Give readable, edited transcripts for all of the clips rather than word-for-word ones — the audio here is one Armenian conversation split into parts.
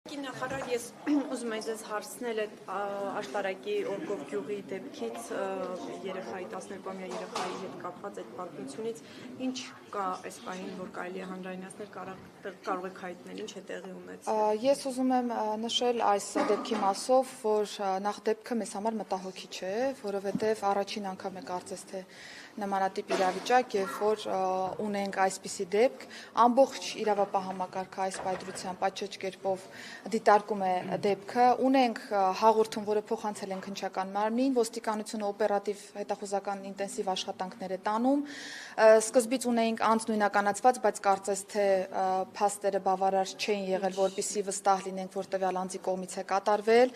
Նախարար, ես ուզում եմ ձեզ հարցնել այդ աշտարակի Օրգով գյուղի դեպքից երեխայի 12-ամյա երեխայի հետ կապված այդ պատմությունից ինչ կա այս պահին, որ կարելի է հանրայնացնել, կարող եք հայտնել, ինչ է տեղի ունեցել։ Ես ուզում եմ նշել այս դեպքի մասով, որ նախ դեպքը մեզ համար մտահոգիչ է, որովհետև առաջին անգամ է կարծես թե նմանատիպ իրավիճակ, երբ որ ունենք այսպիսի դեպք, ամբողջ իրավապահ համակարգը այս պայծրությամբ աչոչ կերպով դիտարկում է դեպքը, ունենք հաղորդում, որը փոխանցել ենք քննչական մարմնին, ոստիկանությունը օպերատիվ հետախուզական ինտենսիվ աշխատանքներ է տանում, սկզբից ունեինք անձնույնականացված, բայց կարծես թե փաստերը բավարար չէին եղել, որպեսզի վստահ լինենք, որ տվյալ անձի կողմից է կատարվել,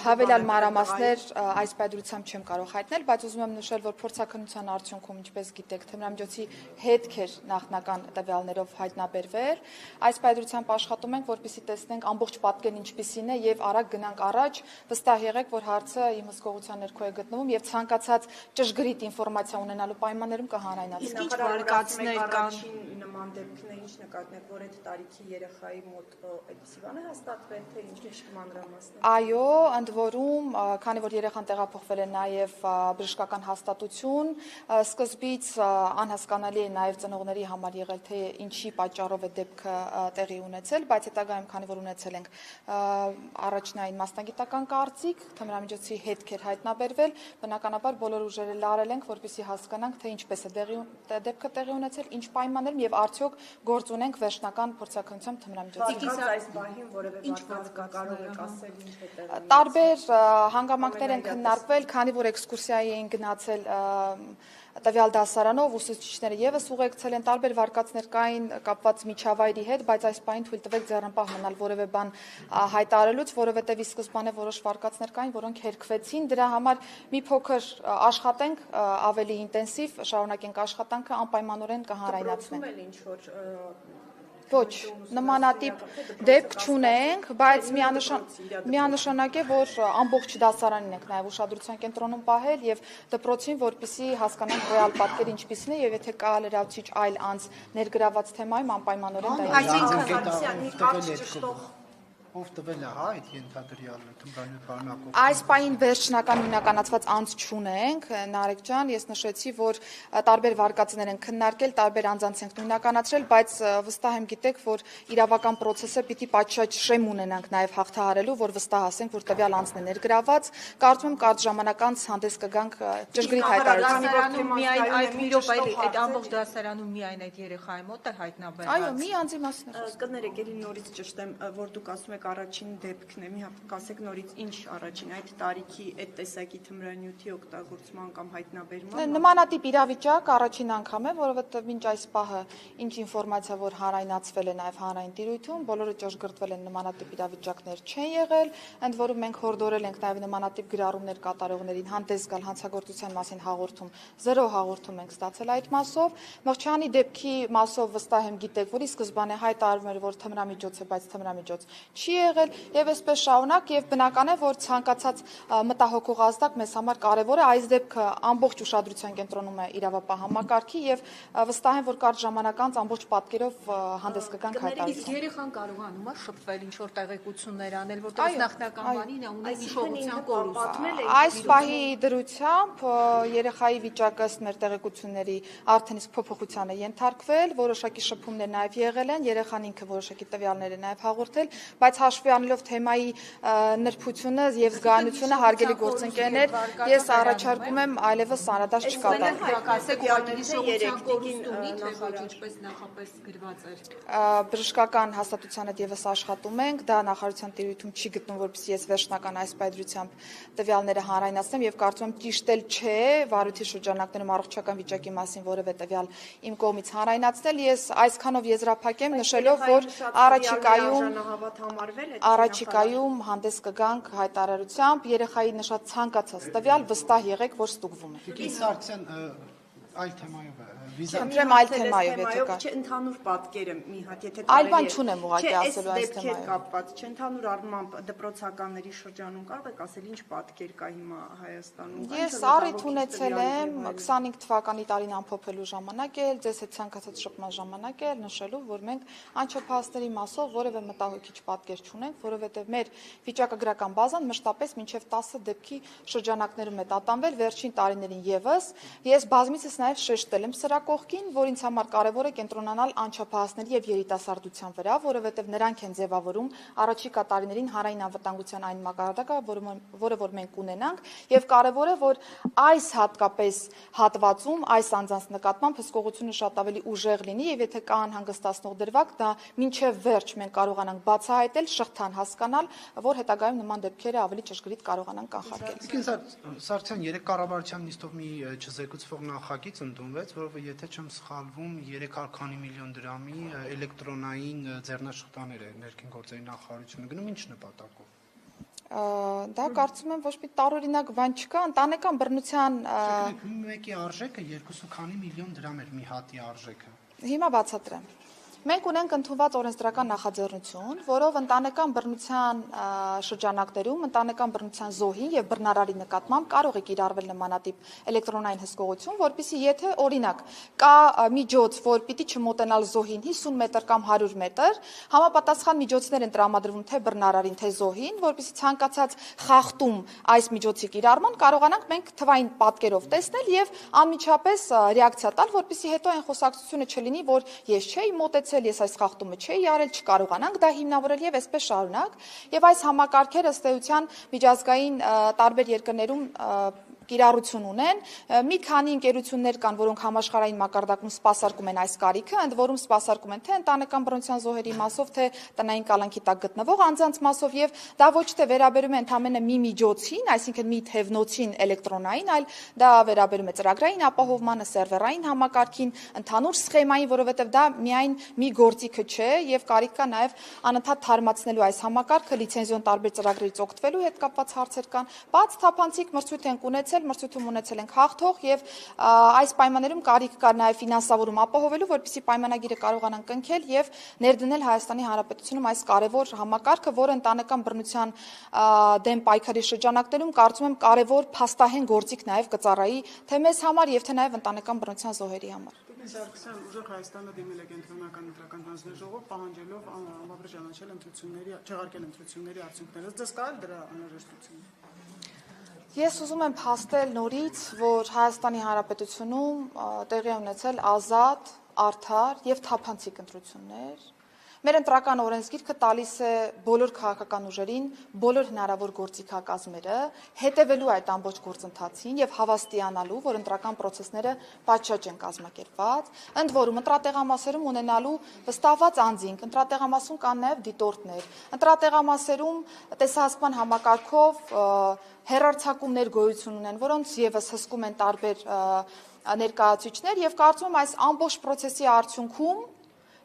հավելյալ մանրամասներ այս պայծրությամբ չեմ կարող հայտնել, բայց ուզում եմ նշել, որ փորձաքննության արդյունքում, ինչպես գիտեք, թմրամիջոցի հետք էր նախնական տվյալներով հայտնաբերվել, այս պայծրությամբ աշխատում ենք, որպեսզի տեսնենք ամբողջ պատկերն ինչպիսին է եւ արագ գնանք առաջ, վստահ եղեք, որ հարցը իմ հսկողության ներքո է գտնվում եւ ցանկացած ճշգրիտ ինֆորմացիա ունենալու պայմաններում կհանրայնացնենք։ Ինչ վարկածներ կան նման դեպքներ, ինչ նկատենք, որ այդ տարիքի երեխայի մոտ այդպիսի բան է հաստատվել, թե ինչ մանրամասներ։ Այո, ընդ որում, քանի որ երեխան տեղափոխվել է նաեւ բժշկական հաստատություն, սկզբից անհասկանալի է նաեւ ծնողների համար եղել, թե ինչի պատճառով է դեպքը տեղի ունեցել, բայց հետագայում քանի որ ունեցել ենք առաջնային մասնագիտական կարծիք, թմրամիջոցի հետքեր հայտնաբերվել, բնականաբար բոլոր ուժերը լարել ենք, որպեսզի հասկանանք, թե ինչպես է դեպքը տեղի ունեցել, ինչ պայմաններում եւ արդյոք գործ ունենք վերջնական փորձաքննությամբ թմրամիջոցի։ Այս բահին որևէ վարկածք կարող եք ասել, ինչ է տեղի։ Տարբեր հանգամանքներ են քննարկվել, քանի որ էքսկուրսիայի էին գնացել տվյալ դասարանով, ուսուցիչները եւս ուղեկցել են, տարբեր վարկածներ կային կապված միջավայրի հետ, բայց այս պահին թույլ տվեք ձեռնպահ մնալ որևէ բան հայտարարելուց, որովհետեւ ի սկզբանե որոշ վարկածներ կային, որոնք հերքվեցին, դրա համար մի փոքր աշխատենք ավելի ինտենսիվ, շարունակենք աշխատանքը, անպայմանորեն կհանրայնացնենք։ Ոչ, նմանատիպ դեպք չունենք, բայց միանշանակ է, որ ամբողջ դասարանին ենք նաև ուշադրության կենտրոնում պահել եւ դպրոցին, որպեսզի հասկանանք ռեալ պատկերը ինչպիսին է եւ եթե կա լրացուցիչ այլ անձ ներգրաված թեմայում անպայմանորեն դա Ով տվել է այդ ենթադրյալը թմրանյութ բանակով։ Այս պահին վերջնական նույնականացված անձ չունենք, Նարեկ ջան, ես նշեցի, որ տարբեր վարկածներ են քննարկել, տարբեր անձանց ենք նույնականացրել, բայց վստահ եմ գիտեք, որ իրավական process-ը պիտի պատշաճ շեմ ունենանք նաև հաղթահարելու, որ վստահ ասենք, որ տվյալ անձն է ներգրաված, կարծում եմ կարճ ժամանակ անց հանդես կգանք ճշգրիտ հայտարարությամբ։ Միայն այդ մի րոպե, այդ ամբողջ դասարանում միայն այդ երեխայի մոտ է հայտնաբերված։ Այո, մի անձի մասին է խոսքը։ Կներեք, ելի նորից ճշտեմ, որ դուք ասում եք առաջին դեպքն է, մի հատ կասեք նորից ինչ առաջին այդ տարիքի այդ տեսակի թմրանյութի օգտագործման կամ հայտնաբերման։ Նմանատիպ իրավիճակ առաջին անգամ է, որովհետև մինչ այս պահը ինչ ինֆորմացիա որ հանրայնացվել է նաև հանրային տիրույթում, բոլորը ճշգրտվել են նմանատիպ իրավիճակներ չեն եղել, ընդ որում մենք հորդորել ենք նաև նմանատիպ գրառումներ կատարողներին հանդես գալ հանցագործության մասին հաղորդում, 0 հաղորդում ենք ստացել այդ մասով, Մղջյանի դեպքի մասով վստահ եմ գիտեք, որ ի սկզբանե հայտարարում էր, որ թմրամիջոց է, բայց թմրամիջոց չի եղել եւ այսպես շարունակ եւ բնական է որ ցանկացած մտահոգող ազդակ մեզ համար կարեւոր է այս դեպքը ամբողջ ուշադրության կենտրոնում է իրավապահ համակարգի եւ վստահ եմ որ կարճ ժամանակ անց ամբողջ պատկերով հանդես կգանք հայտարարությամբ։ Իսկ երեխան կարողանում է շփվել ինչ որ տեղեկություններ անել, որտեղ նախնական բանին է ունի հիշողության կորուստ։ Այս պահի դրությամբ երեխայի վիճակը ըստ մեր տեղեկությունների արդեն իսկ փոփոխության է ենթարկվել, որոշակի շփումներ նաեւ եղել են, երեխան ինքը որոշակի տվյալներ է նաեւ հաղորդել, բայց հաշվի առնելով թեմայի նրբությունը եւ զգայունությունը հարգելի գործընկերներ, ես առաջարկում եմ այլևս անդրադարձ չկատարել։ Բժշկական հաստատության հետ եւս աշխատում ենք, դա նախարարության տիրույթում չի գտնվում, որպեսզի ես վերջնական այս պայծրությամբ տվյալները հանրայնացնեմ եւ կարծում եմ ճիշտ էլ չէ վարույթի շրջանակներում առողջական վիճակի մասին որևէ տվյալ իմ կողմից հանրայնացնել, ես այսքանով եզրափակեմ նշելով, որ Առաջիկայում հանդես կգանք հայտարարությամբ, երեխայի նշած ցանկացած տվյալ վստահ եղեք, որ ստուգվում է։ Իսկ արդեն այլ թեմայով է, Խնդրեմ այլ թեմայով եթե կա։ Չէ, ընդհանուր պատկերը մի հատ, եթե Այլ բան չունեմ ուղղակի ասելու այս դեպքեր թեմայով։ կապված, չէ, ընդհանուր առմամբ դպրոցականների շրջանում կարող եք ասել ինչ պատկեր կա հիմա Հայաստանում։ Ես առիթ ունեցել եմ 25 թվականի տարին ամփոփելու ժամանակ էլ, ձեզ հետ ցանկացած շփման ժամանակ էլ նշելու, որ մենք անչափահասների մասով որևէ մտահոգիչ պատկեր չունենք, որովհետև մեր վիճակագրական բազան մշտապես մինչև 10 դեպքի շրջանակներում է տատանվել վերջին տարիներին եւս։ Ես բազմիցս նաև շեշտել եմ սրա կողքին, որ ինձ համար կարևոր է կենտրոնանալ անչափահասների եւ երիտասարդության վրա, որովհետև նրանք են ձևավորում առաջիկա տարիներին հանրային անվտանգության այն մակարդակը, որը որ մենք ունենանք, եւ կարևոր է, որ այս հատկապես հատվածում այս անձանց նկատմամբ հսկողությունը շատ ավելի ուժեղ լինի եւ եթե կա անհանգստացնող դրվագ, դա մինչեւ վերջ մենք կարողանանք բացահայտել, շղթան հասկանալ, որ հետագայում նման դեպքերը ավելի ճշգրիտ կարողանանք կանխարգել։ Իսկ Սարգսյան երեք կառավարության նիստով մի չզեկուցվող նախագիծ ընդունվեց, որը եթե չեմ սխալվում 300 քանի միլիոն դրամի էլեկտրոնային ձեռնաշխտաներ է ներքին գործերի նախարարությունը գնում, ինչ նպատակով։ Դա կարծում եմ ոչ մի տարօրինակ բան չկա, ընտանեկան բռնության մեկի արժեքը 2 քանի միլիոն դրամ էր մի հատի արժեքը։ Հիմա բացատրեմ։ Մենք ունենք ընդունված օրենսդրական նախաձեռնություն, որով ընտանեկան բռնության շրջանակներում ընտանեկան բռնության զոհին եւ բռնարարի նկատմամբ կարող է կիրառվել նմանատիպ էլեկտրոնային հսկողություն, որpիսի եթե օրինակ կա միջոց, որ պիտի չմոտենալ զոհին 50 մետր կամ 100 մետր, համապատասխան միջոցներ են տրամադրվում թե բռնարարին, թե զոհին, որpիսի ցանկացած խախտում այս միջոցի կիրառման կարողանանք մենք թվային պատկերով տեսնել եւ անմիջապես ռեակցիա տալ, որpիսի հետո այն խոսակցությունը չլինի, որ ես չէի մոտեցել ես այս խախտումը չէի արել, չկարողանանք դա հիմնավորել եւ այսպես շարունակ եւ այս համակարգերը ըստ էության միջազգային տարբեր երկրներում կիրառություն ունեն, մի քանի ընկերություններ կան, որոնք համաշխարհային մակարդակում սպասարկում են այս կարիքը, ընդ որում սպասարկում են թե ընտանեկան բռնության զոհերի մասով, թե տնային կալանքի տակ գտնվող անձանց մասով եւ դա ոչ թե վերաբերում է ընդամենը մի միջոցին, այսինքն մի թևնոցին էլեկտրոնային, այլ դա վերաբերում է ծրագրային ապահովմանը, սերվերային համակարգին, ընդհանուր սխեմային, որովհետեւ դա միայն մի գործիքը չէ եւ կարիք կա նաեւ անընդհատ թարմացնելու այս համակարգը լիցենզիոն տարբեր ծրագրերից օգտվելու հետ կապված հարցեր կան, բաց թափանցիկ մրցույթ ենք ունեցել, մրցույթում ունեցել ենք հաղթող եւ այս պայմաններում կարիք կա նաեւ ֆինանսավորում ապահովելու, որպեսզի պայմանագիրը կարողանան կնքել եւ ներդնել Հայաստանի Հանրապետությունում այս կարեւոր համակարգը, որը ընտանեկան բռնության դեմ պայքարի շրջանակներում կարծում եմ կարեւոր փաստահեն գործիք նաեւ կծառայի թե մեզ համար եւ թե նաեւ ընտանեկան բռնության զոհերի համար։ Սարգսյան ուժեղ Հայաստանը դիմել է կենտրոնական ընտրական հանձնաժողով պահանջելով անվավեր ճանաչել ընտրությունների, չեղարկել ընտրությունների արդյունքները։ Ձեզ կա՞ դրա անհրաժեշտությունը։ Ես ուզում եմ փաստել նորից, որ Հայաստանի Հանրապետությունում տեղի ունեցել ազատ, արդար եւ թափանցիկ ընտրություններ։ Մեր ընտրական օրենսգիրքը տալիս է բոլոր քաղաքական ուժերին բոլոր հնարավոր գործիքակազմերը, հետևելու այդ ամբողջ գործընթացին եւ հավաստիանալու, որ ընտրական process-ները պատշաճ են կազմակերպված, ընդ որում ընտրատեղամասերում ունենալու վստահված անձինք, ընտրատեղամասում կան նաեւ դիտորդներ, ընտրատեղամասերում տեսահասկման համակարգով հեռարձակումներ գոյություն ունեն, որոնց եւս հսկում են տարբեր ներկայացուցիչներ եւ կարծում եմ այս ամբողջ process-ի արդյունքում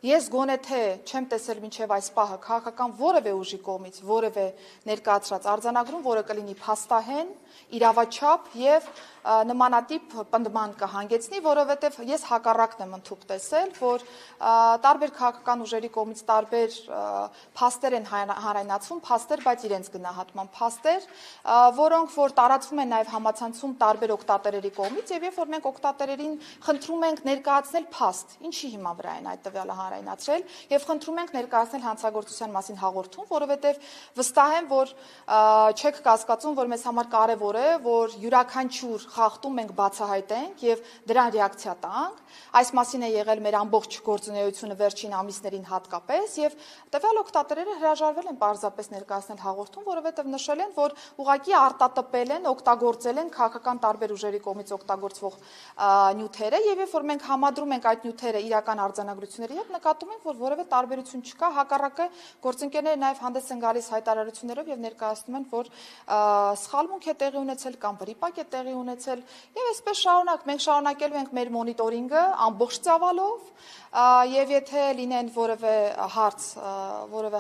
ես գոնե թե չեմ տեսել մինչև այս պահը քաղաքական որևէ ուժի կողմից որևէ ներկայացրած արձանագրում, որը կլինի փաստահեն, իրավաչափ եւ նմանատիպ պնդման կհանգեցնի, որովհետեւ ես հակառակն եմ ընդհուպ տեսել, որ տարբեր քաղաքական ուժերի կողմից տարբեր փաստեր են հանրայնացվում, փաստեր, բայց իրենց գնահատման փաստեր, որոնք որ տարածվում են նաեւ համացանցում տարբեր օգտատերերի կողմից եւ երբ որ մենք օգտատերերին խնդրում ենք ներկայացնել փաստ, ինչի հիման վրա են այդ տվյալը հանրայնացրել եւ խնդրում ենք ներկայացնել հանցագործության մասին հաղորդում, որովհետեւ վստահ եմ, որ չեք կասկածում, որ մեզ համար կարեւոր է, որ յուրաքանչյուր խախտում մենք բացահայտենք եւ դրան ռեակցիա տանք։ Այս մասին է եղել մեր ամբողջ գործունեությունը վերջին ամիսներին հատկապես եւ տվյալ օգտատերերը հրաժարվել են պարզապես ներկայացնել հաղորդում, որովհետեւ նշել են, որ ուղղակի արտատպել են, օգտագործել են քաղաքական տարբեր ուժերի կողմից օգտագործվող նյութերը եւ երբ որ մենք համադրում ենք այդ նյութերը իրական արձանագրությունների հետ, նկատում ենք, որ որևէ տարբերություն չկա, հակառակը գործընկերները նաեւ հանդես են գալիս հայտարարություններով եւ ներկայացնում են, որ սխալմունք է տեղի ունեցել կամ վրիպակ է տեղի ունեցել եւ այսպես շարունակ մենք շարունակելու ենք մեր մոնիտորինգը ամբողջ ծավալով եւ եթե լինեն որևէ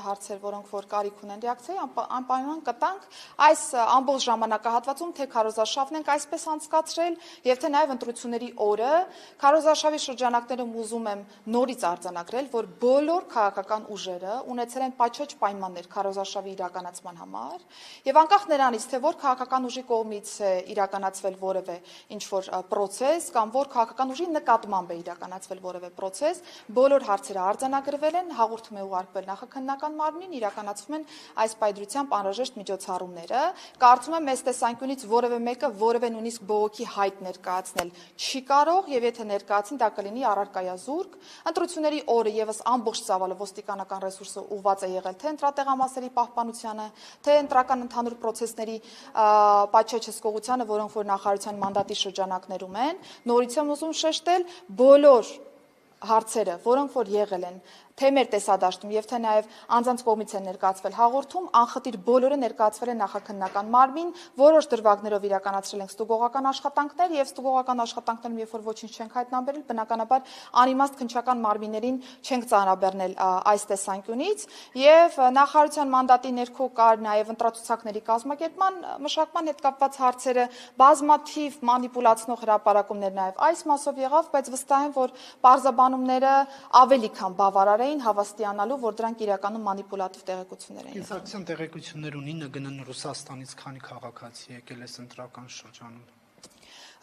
հարցեր, որոնք որ կարիք ունեն ռեակցիայի, անպայման կտանք այս ամբողջ ժամանակահատվածում թե քարոզարշավն ենք այսպես անցկացրել եւ թե նաեւ ընտրությունների օրը քարոզարշավի շրջանակներում ուզում եմ նորից արձանագրել, որ բոլոր քաղաքական ուժերը ունեցել են պաչոճ պայմաններ քարոզարշավի իրականացման համար եւ անկախ նրանից թե որ քաղաքական ուժի կողմից է իրականացվել որևէ ինչ որ process կամ որ քաղաքական ուժի նկատմամբ է իրականացվել որևէ process, բոլոր հարցերը արձանագրվել են, հաղորդում է ուղարկվել նախաքննական մարմնին, իրականացվում են այս պայծրությամբ անհրաժեշտ միջոցառումները։ Կարծում եմ, այս տեսանկյունից որևէ մեկը որևէ նույնիսկ բողոքի հայտ ներկայացնել չի կարող եւ եթե ներկայացին, դա կլինի առարկայազուրկ։ Ընտրությունների օրը եւս ամբողջ ծավալը ոստիկանական ռեսուրսը ուղղված է եղել թե ընտրատեղամասերի պահպանությանը, թե ընտրական ընդհանուր process-ների պաչոճ հսկողությանը, որոնք որ նախարարության մանդատի շրջանակներում են, նորից եմ ուզում շեշտել, բոլոր հարցերը, որոնք որ եղել են թե մեր տեսադաշտում եւ թե նաեւ անձանց կողմից են ներկայացվել հաղորդում, անխտիր բոլորը ներկայացվել են նախաքննական մարմին, որոշ դրվագներով իրականացրել ենք ստուգողական աշխատանքներ եւ ստուգողական աշխատանքներում երբ որ ոչինչ չենք հայտնաբերել, բնականաբար անիմաստ քննչական մարմիններին չենք ծանրաբեռնել այս տեսանկյունից եւ նախարարության մանդատի ներքո կար նաեւ ընտրացուցակների կազմակերպման մշակման հետ կապված հարցերը, բազմաթիվ մանիպուլացնող հրապարակումներ նաեւ այս մասով եղավ, բայց վստահ եմ, որ պարզաբանումները ավելի քան բավարար հավաստիանալու, որ դրանք իրականում մանիպուլատիվ տեղեկություններ են։ Կենսակցության տեղեկություններ ունի ՆԳՆ Ռուսաստանից քանի քաղաքացի եկել է ընտրական շրջանում։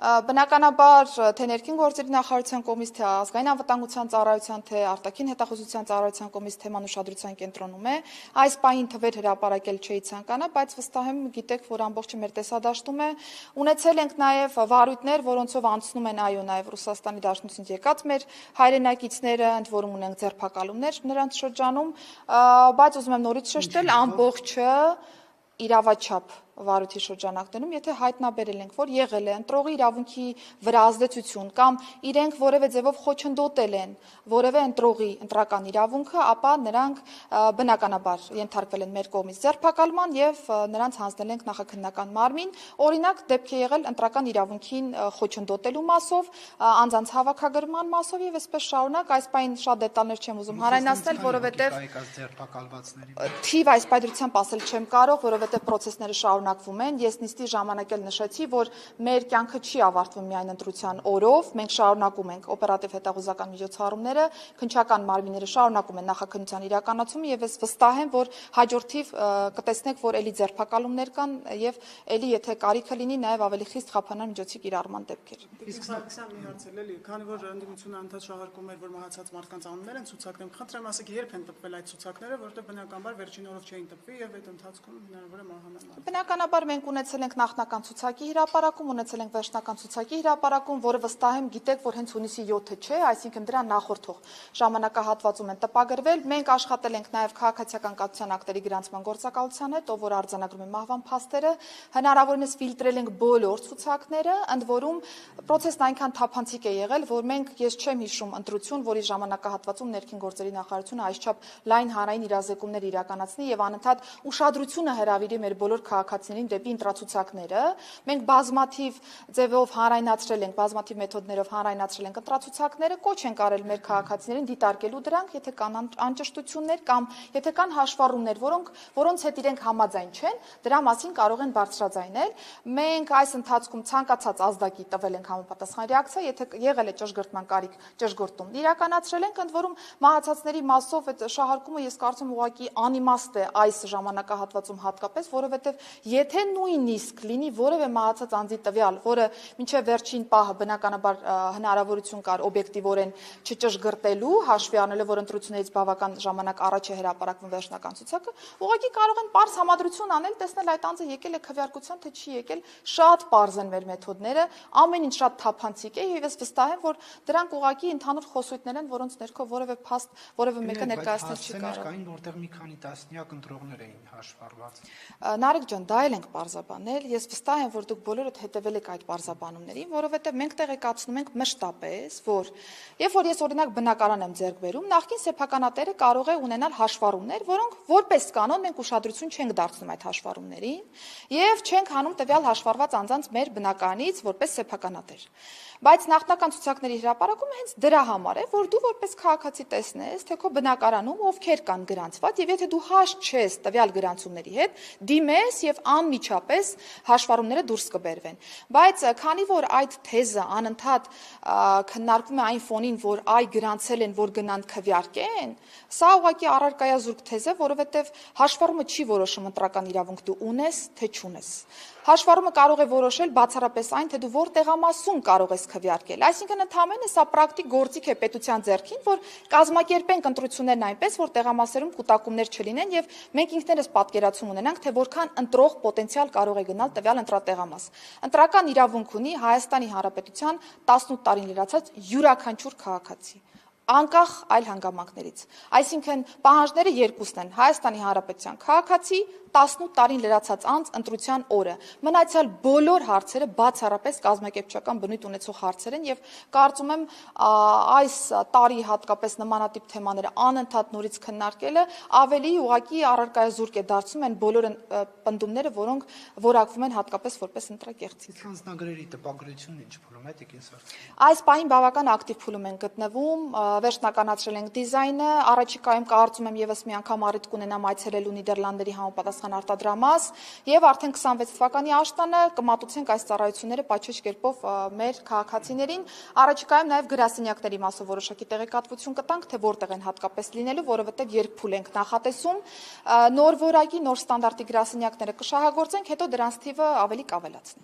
Բնականաբար թե ներքին գործերի նախարարության կողմից, թե ազգային անվտանգության ծառայության, թե արտաքին հետախուզության ծառայության կողմից թեման ուշադրության կենտրոնում է, այս պահին թվեր հրապարակել չէի ցանկանա, բայց վստահ եմ գիտեք, որ ամբողջը մեր տեսադաշտում է, ունեցել ենք նաև վարույթներ, որոնցով անցնում են այո նաև Ռուսաստանի Դաշնությունից եկած մեր հայրենակիցները, ընդ որում ունենք ձերբակալումներ նրանց շրջանում, բայց ուզում եմ նորից շեշտել, ամբողջը իրավաչափ վարույթի շրջանակներում, եթե հայտնաբերել ենք, որ եղել է ընտրողի իրավունքի վրա ազդեցություն կամ իրենք որևէ ձևով խոչընդոտել են որևէ ընտրողի ընտրական իրավունքը, ապա նրանք բնականաբար ենթարկվել են մեր կողմից ձերբակալման եւ նրանց հանձնել ենք նախաքննական մարմին, օրինակ դեպք է եղել ընտրական իրավունքին խոչընդոտելու մասով, անձանց հավաքագրման մասով եւ այսպես շարունակ, այս պայն շատ դետալներ չեմ ուզում հանրայնացնել, որովհետեւ թիվ այս պայծրությամբ ասել չեմ կարող, որովհետեւ process-ները շարունակվում են, ես նիստի ժամանակ էլ նշեցի, որ մեր կյանքը չի ավարտվում միայն ընտրության օրով, մենք շարունակում ենք օպերատիվ հետախուզական միջոցառումները, քննչական մարմինները շարունակում են նախաքննության իրականացումը եւ ես վստահ եմ, որ հաջորդիվ կտեսնեք, որ ելի ձերբակալումներ կան եւ ելի եթե կարիքը լինի նաեւ ավելի խիստ խափանար միջոցի կիրառման դեպքեր։ Իսկ Սարգսյան մի հարց էլի, քանի որ ընդդիմությունը անդադ շահարկում էր, որ մահացած մարդկանց անուններ են ցուցակներում, խնդրեմ ասեք, երբ են տպվել այդ ցուցակները, որովհետեւ բնականաբար վերջին օրով չէին տպվի եւ այդ ընթացքում հնարավոր է մահանալ։ Բնականաբար մենք ունեցել ենք նախնական ցուցակի հրապարակում, ունեցել ենք վերջնական ցուցակի հրապարակում, որը վստահ եմ գիտեք, որ հենց հունիսի 7-ը չէ, այսինքն դրան նախորդող ժամանակահատվածում են տպագրվել։ Մենք աշխատել ենք նաև քաղաքացիական կազմության ակտերի գրանցման գործակալության հետ, ով որ արձանագրում է մահվան փաստերը, հնարավորինս ֆիլտրել ենք բոլոր ցուցակները, ընդ որում process-ն այնքան թափանցիկ է եղել, որ մենք ես չեմ հիշում ընտրություն, որի ժամանակահատվածում ներքին գործերի նախարարությունը այսչափ լայն հանրային իրազեկումներ իրականացնի եւ անընդհատ ուշադրությունը հրավիրի մեր բոլոր քաղաքացիներին դեպի ընտրացուցակները։ Մենք բազմաթիվ ձևով հանրայնացրել ենք, բազմաթիվ մեթոդներով հանրայնացրել ենք ընտրացուցակները, կոչ ենք արել մեր քաղաքացիներին դիտարկելու դրանք, եթե կան անճշտություններ կամ եթե կան հաշվառումներ, որոնց հետ իրենք համաձայն չեն, դրա մասին կարող են բարձրաձայնել։ Մենք այս ընթացքում ցանկացած ազդակի տվել ենք համապատասխան ռեակցիա, եթե եղել է ճշգրտման կարիք, ճշգրտում իրականացրել ենք, ընդ որում մահացածների մասով այդ շահարկումը ես կարծում եմ ուղղակի անիմաստ է այս ժամանակահատվածում հատկապես, որովհետև եթե նույնիսկ լինի որևէ մահացած անձի տվյալ, որը մինչև վերջին պահը բնականաբար հնարավորություն կար օբյեկտիվորեն չճշգրտելու, հաշվի առնելով, որ ընտրություններից բավական ժամանակ առաջ է հրապարակվում վերջնական ցուցակը, ուղղակի կարող են պարզ համադրություն անել, տեսնել այդ անձը եկել է քվեարկության, թե չի եկել, շատ պարզ են մեր մեթոդները, ամեն ինչ շատ թափանցիկ է եւ ես վստահ եմ, որ դրանք ուղղակի ընդհանուր խոսույթներ են, որոնց ներքո որևէ փաստ, որևէ մեկը ներկայացնել չի կարող։ Կային, որտեղ մի քանի տասնյակ ընտրողներ էին հաշվառված։ Նարեկ ջան, դա էլ ենք պարզաբանել, ես վստահ եմ, որ դուք բոլորդ հետևել եք այդ պարզաբանումներին, որովհետև մենք տեղեկացնում ենք մշտապես, որ երբ որ ես օրինակ բնակարան եմ ձեռք բերում, նախկին սեփականատերը կարող է ունենալ հաշվառումներ, որոնք որպես կանոն մենք ուշադրություն չենք դարձնում այդ հաշվառումներին եւ չենք հանում տվյալ հաշվառված անձանց մեր բնակարանից որպես սեփականատեր։ Բայց նախնական ցուցակների հրապարակումը հենց դրա համար է, որ դու որպես քաղաքացի տեսնես, թե քո բնակարանում ովքեր կան գրանցված, եւ եթե դու հաշտ չես տվյալ գրանցումների հետ, դիմես եւ անմիջապես հաշվառումները դուրս կբերվեն։ Բայց քանի որ այդ թեզը անընդհատ քննարկվում է այն ֆոնին, որ այ գրանցել են, որ գնան քվեարկեն, սա ուղղակի առարկայազուրկ թեզ է, որովհետեւ հաշվառումը չի որոշում ընտրական իրավունք դու ունես, թե չունես։ Հաշվառումը կարող է որոշել բացառապես այն, թե դու որ տեղամասում կարող ես քվեարկել։ Այսինքն ընդհանրապես սա պրակտիկ գործիք է պետության ձեռքին, որ կազմակերպենք ընտրություններն այնպես, որ տեղամասերում կուտակումներ չլինեն եւ մենք ինքներս պատկերացում ունենանք, թե որքան ընտրող պոտենցիալ կարող է գնալ տվյալ ընտրատեղամաս։ Ընտրական իրավունք ունի Հայաստանի Հանրապետության 18 տարին լրացած յուրաքանչյուր քաղաքացի, անկախ այլ հանգամանքներից։ Այսինքն պահանջները երկուսն են՝ Հայաստանի Հանրապետության քաղաքացի 18 տարին լրացած անց ընտրության օրը։ Մնացյալ բոլոր հարցերը բացառապես կազմակերպչական բնույթ ունեցող հարցեր են եւ կարծում եմ այս տարի հատկապես նմանատիպ թեմաները անընդհատ նորից քննարկելը ավելի ուղղակի առարկայազուրկ է դարձնում են բոլոր պնդումները, որոնք որակվում են հատկապես որպես ընտրակեղծիք։ Հանձնագրերի տպագրությունն ինչ փուլում է, Տիկին Սարգսյան։ Այս պահին բավական ակտիվ փուլում են գտնվում, վերջնականացրել ենք դիզայնը, առաջիկայում կարծում եմ եւս մի անգամ առիթ կունենամ այցելելու Նիդերլանդերի համապատասխան արտադրամաս եւ արդեն 26 թվականի աշտանը կմատուցենք այս ծառայությունները պատշաճ կերպով մեր քաղաքացիներին։ Առաջիկայում նաեւ գրասենյակների մասով որոշակի տեղեկատվություն կտանք, թե որտեղ են հատկապես լինելու, որովհետեւ երբ փուլ ենք նախատեսում, նոր որակի, նոր ստանդարտի գրասենյակները կշահագործենք, հետո դրանց թիվը ավելի կավելացնենք։